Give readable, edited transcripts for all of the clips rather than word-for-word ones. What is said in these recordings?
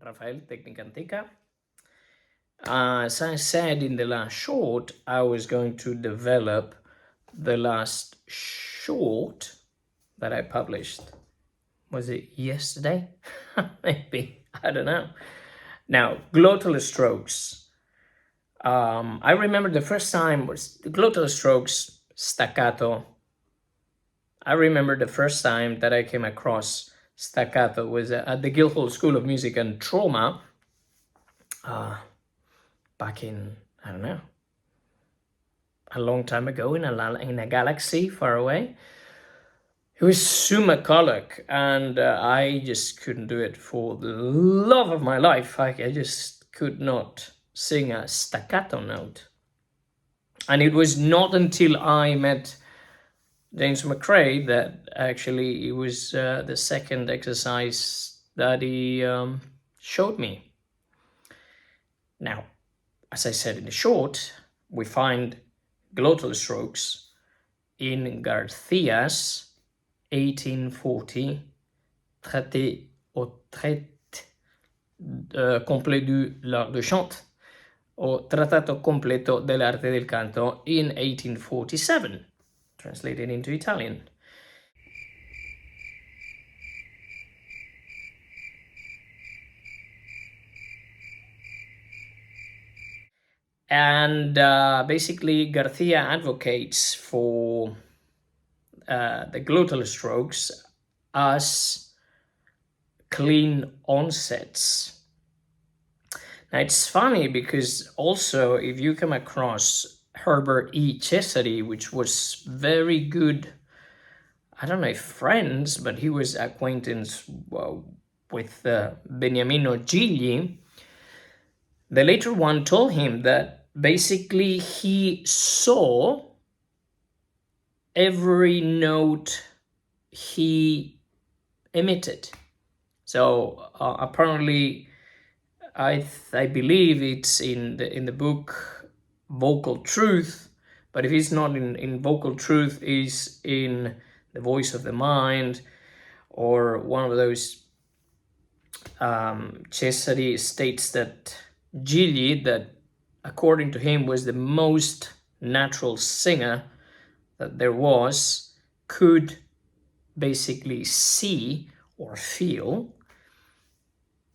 Rafael, Tecnica Antica. As I said in the last short, I was going to develop the last short that I published. Was it yesterday? Maybe, I don't know. Now, glottal strokes. I remember the first time was the glottal strokes, staccato. I remember the first time that I came across staccato was at the Guildhall School of Music and Trauma back in, I don't know, a long time ago in a galaxy far away. It was summa colloq, and I just couldn't do it for the love of my life. I just could not sing a staccato note. And it was not until I met James McRae that actually it was the second exercise that he showed me. Now, as I said in the short, we find glottal strokes in Garcia's 1840 traité au traite complet de l'art de chant, or Trattato completo dell'arte del canto in 1847, translated into Italian. And basically Garcia advocates for the glottal strokes as clean onsets. Now it's funny because also if you come across Herbert E. Cesari, which was very good, I don't know if friends, but he was acquaintance with Beniamino Gigli. The later one told him that basically he saw every note he emitted. So apparently, I believe it's in the book Vocal Truth, but if it's not in Vocal Truth, is in The Voice of the Mind, or one of those. Cesari states that Gigli, that according to him was the most natural singer that there was, could basically see or feel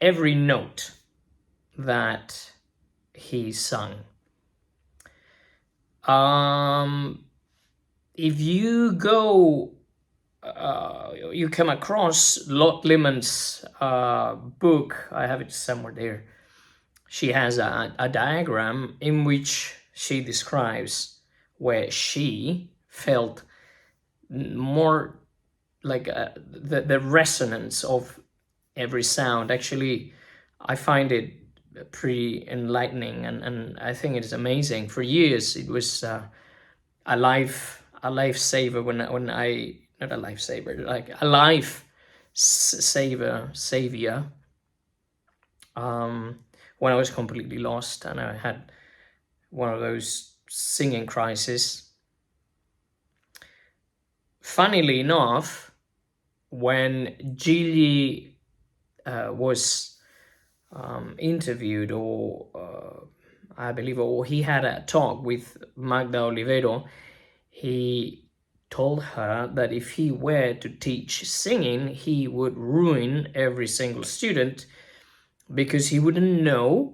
every note that he sung. If you go, you come across Lot Lehman's book, I have it somewhere there. She has a diagram in which she describes where she felt more like the resonance of every sound. Actually, I find it pretty enlightening, and I think it is amazing. For years, it was a lifesaver when I not a lifesaver, like a life savior. When I was completely lost and I had one of those singing crises. Funnily enough, when Gigli was interviewed, or I believe, or he had a talk with Magda Olivero, he told her that if he were to teach singing, he would ruin every single student because he wouldn't know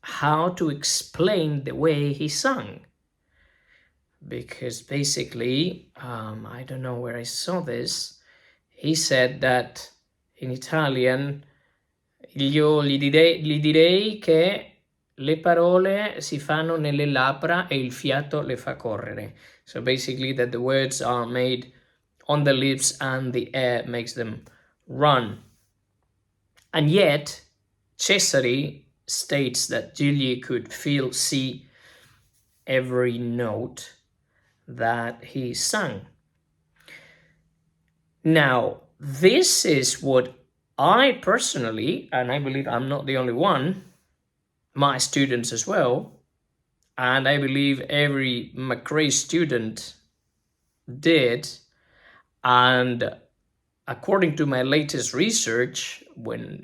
how to explain the way he sung. Because basically, I don't know where I saw this, he said that in Italian, io gli direi che le parole si fanno nelle labbra e il fiato le fa correre. So basically that the words are made on the lips and the air makes them run. And yet, Cesari states that Gigli could feel, see every note that he sang. Now, this is what I personally, and I believe I'm not the only one, my students as well, and I believe every McRae student did, and according to my latest research, when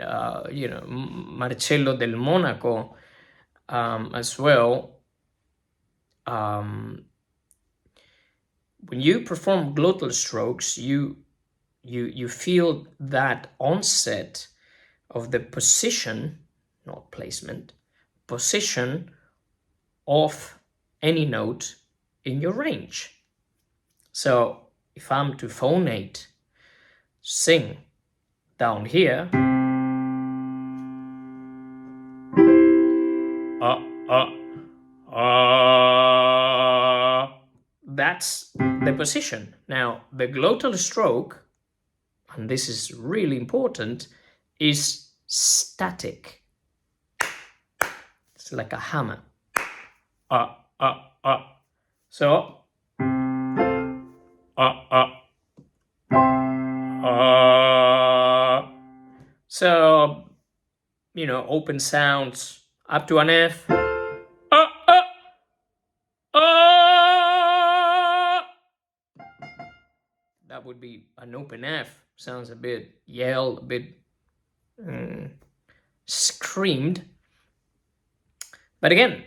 Marcello del Monaco as well, when you perform glottal strokes, you feel that onset of the position, not placement, position of any note in your range. So if I'm to phonate, sing down here, that's the position. Now, the glottal stroke, and this is really important, is static. It's like a hammer. So, so, open sounds up to an F. That would be an open F. Sounds a bit yelled, a bit screamed. But again,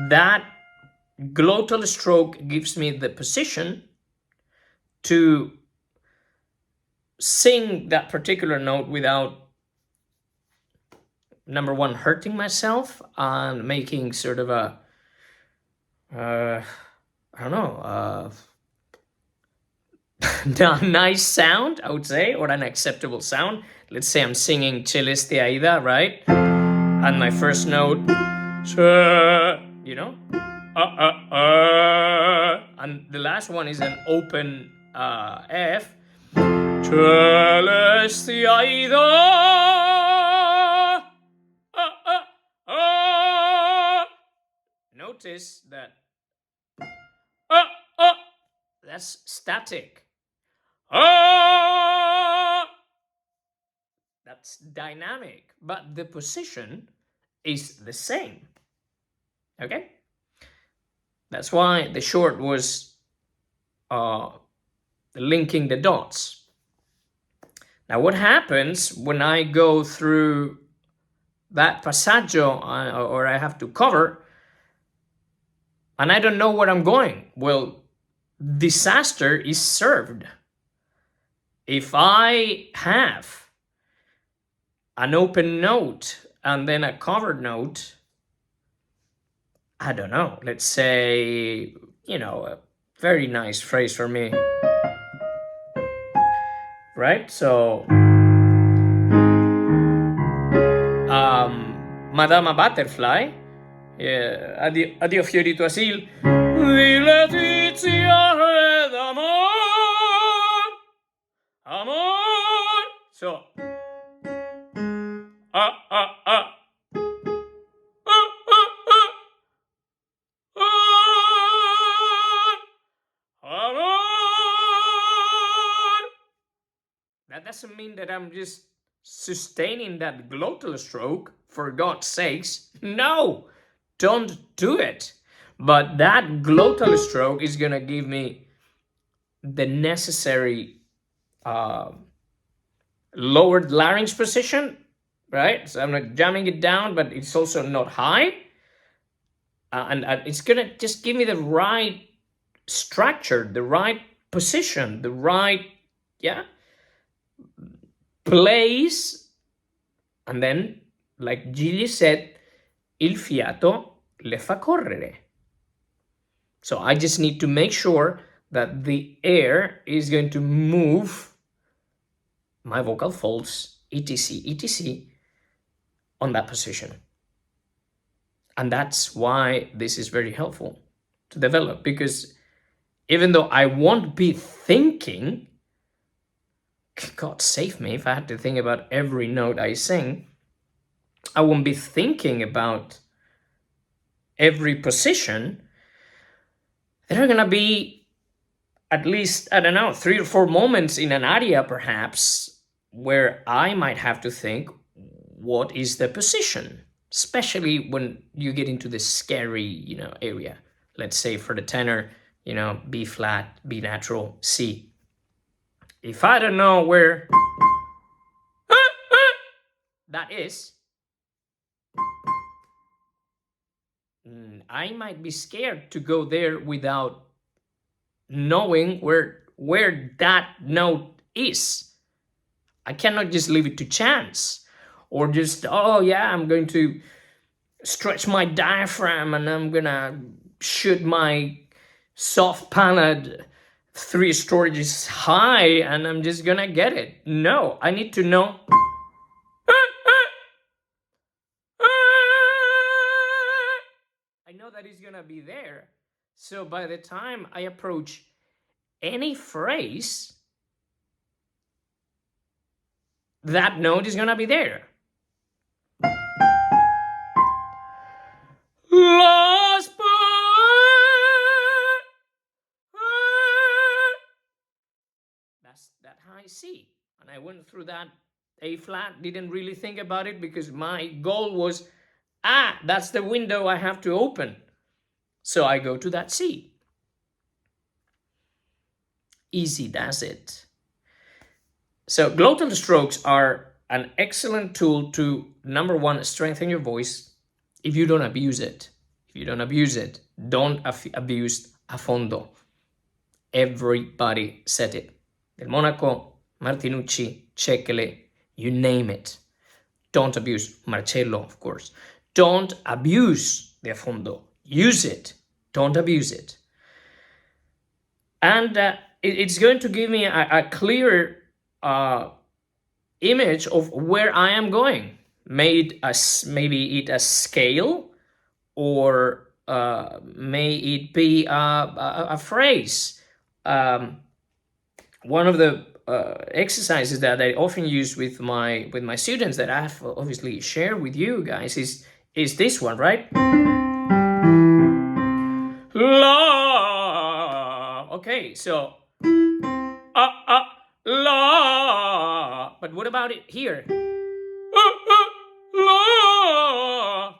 that glottal stroke gives me the position to sing that particular note without, number one, hurting myself and making sort of a, a nice sound, I would say, or an acceptable sound. Let's say I'm singing Celeste Aida, right? And my first note, and the last one is an open F. Celeste Aida. Notice that that's static. That's dynamic, but the position is the same. Okay? That's why the short was linking the dots. Now, what happens when I go through that passaggio or I have to cover and I don't know where I'm going? Well, disaster is served. If I have an open note and then a covered note, I don't know, let's say, a very nice phrase for me, right? So, Madama Butterfly, addio fiorito asil, di Letizia ed amor. So, that doesn't mean that I'm just sustaining that glottal stroke, for God's sakes. No, don't do it. But that glottal stroke is gonna give me the necessary lowered larynx position, right? So I'm not jamming it down, but it's also not high. And it's gonna just give me the right structure, the right position, the right, place. And then, like Gigli said, il fiato le fa correre. So I just need to make sure that the air is going to move my vocal folds, etc., on that position. And that's why this is very helpful to develop, because even though I won't be thinking, God save me if I had to think about every note I sing, I won't be thinking about every position. There are gonna be at least, 3 or 4 moments in an aria perhaps where I might have to think, what is the position? Especially when you get into the scary, area. Let's say for the tenor, B flat, B natural, C. If I don't know where that is, I might be scared to go there without knowing where that note is. I cannot just leave it to chance, or just, oh yeah, I'm going to stretch my diaphragm and I'm gonna shoot my soft palate 3 stories high and I'm just gonna get it. No, I need to know. I know that it's gonna be there. So by the time I approach any phrase, that note is gonna be there. That's that high C. And I went through that A flat, didn't really think about it because my goal was, that's the window I have to open. So I go to that C. Easy does it. So glottal strokes are an excellent tool to, number one, strengthen your voice if you don't abuse it. If you don't abuse it, don't abuse a fondo. Everybody said it. Del Monaco, Martinucci, Cecchele, you name it. Don't abuse. Marcello, of course. Don't abuse the fondo. Use it. Don't abuse it. And it's going to give me a clear image of where I am going. Maybe it a scale, or may it be a phrase. One of the exercises that I often use with my students, that I have obviously shared with you guys, is this one, right? La. Okay, so la. But what about it here? La.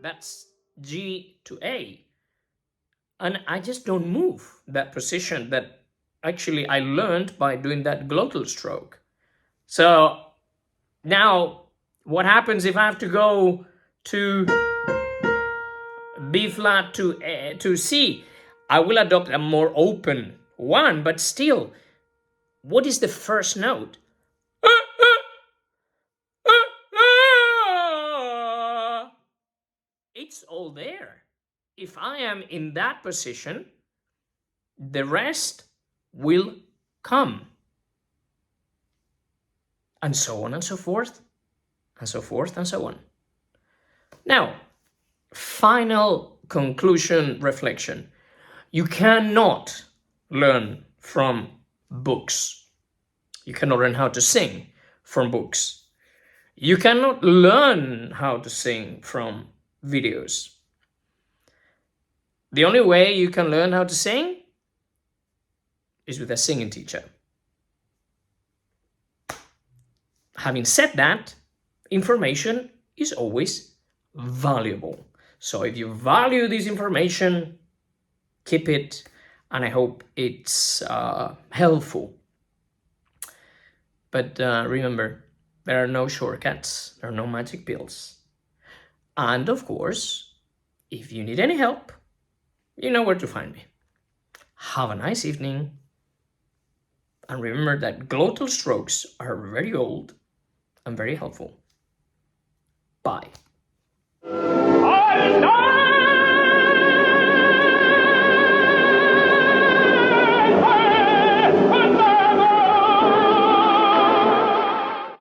That's G to A. And I just don't move that position that actually I learned by doing that glottal stroke. So now what happens if I have to go to B flat to C? I will adopt a more open one, but still, what is the first note? It's all there. If I am in that position, the rest will come. And so on and so forth, and so forth and so on. Now, final conclusion reflection. You cannot learn from books. You cannot learn how to sing from books. You cannot learn how to sing from videos. The only way you can learn how to sing is with a singing teacher. Having said that, information is always valuable. So if you value this information, keep it, and I hope it's helpful. But remember, there are no shortcuts, there are no magic pills. And of course, if you need any help, you know where to find me. Have a nice evening. And remember that glottal strokes are very old and very helpful. Bye.